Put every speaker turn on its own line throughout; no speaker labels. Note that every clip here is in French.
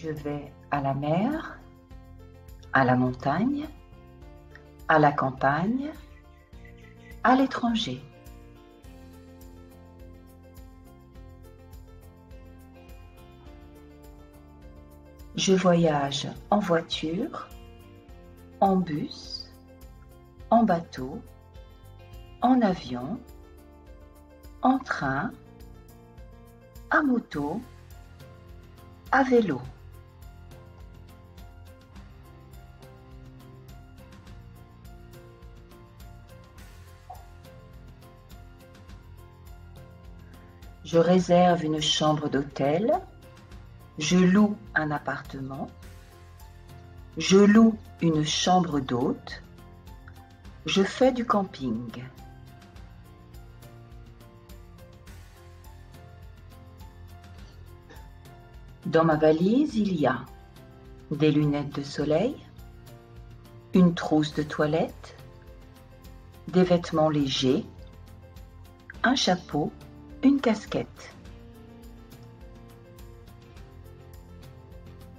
Je vais à la mer, à la montagne, à la campagne, à l'étranger. Je voyage en voiture, en bus, en bateau, en avion, en train, à moto, à vélo. Je réserve une chambre d'hôtel, je loue un appartement, je loue une chambre d'hôte, je fais du camping. Dans ma valise, il y a des lunettes de soleil, une trousse de toilette, des vêtements légers, un chapeau, une casquette.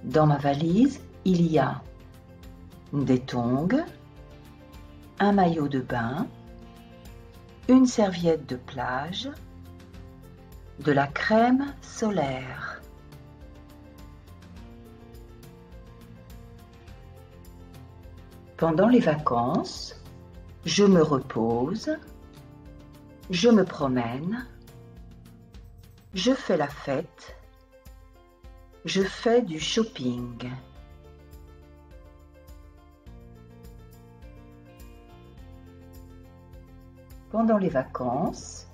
Dans ma valise, il y a des tongs, un maillot de bain, une serviette de plage, de la crème solaire. Pendant les vacances, je me repose, je me promène, je fais la fête, je fais du shopping. Pendant les vacances,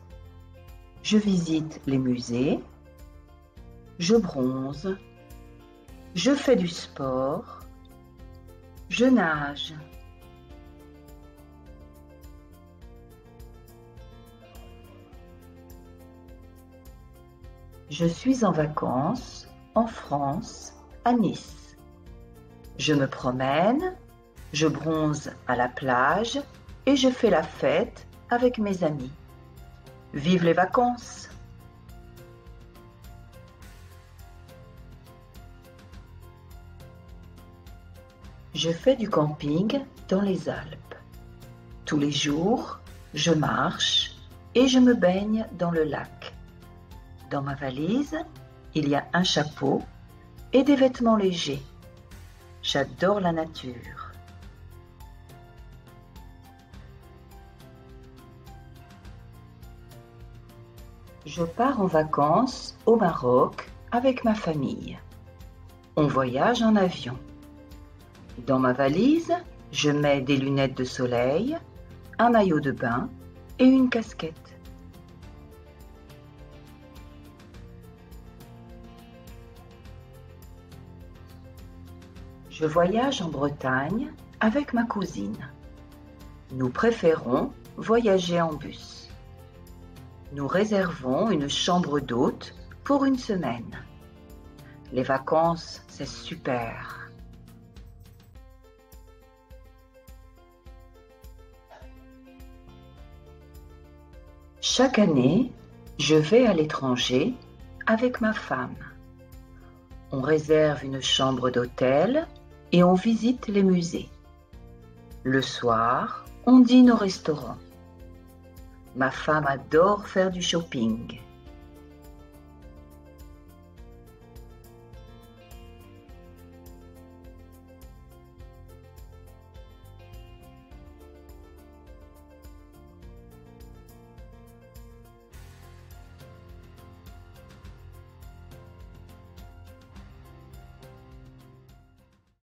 je visite les musées, je bronze, je fais du sport, je nage. Je suis en vacances en France, à Nice. Je me promène, je bronze à la plage et je fais la fête avec mes amis. Vive les vacances! Je fais du camping dans les Alpes. Tous les jours, je marche et je me baigne dans le lac. Dans ma valise, il y a un chapeau et des vêtements légers. J'adore la nature. Je pars en vacances au Maroc avec ma famille. On voyage en avion. Dans ma valise, je mets des lunettes de soleil, un maillot de bain et une casquette. Je voyage en Bretagne avec ma cousine. Nous préférons voyager en bus. Nous réservons une chambre d'hôte pour une semaine. Les vacances, c'est super. Chaque année, je vais à l'étranger avec ma femme. On réserve une chambre d'hôtel et on visite les musées. Le soir, on dîne au restaurant. Ma femme adore faire du shopping.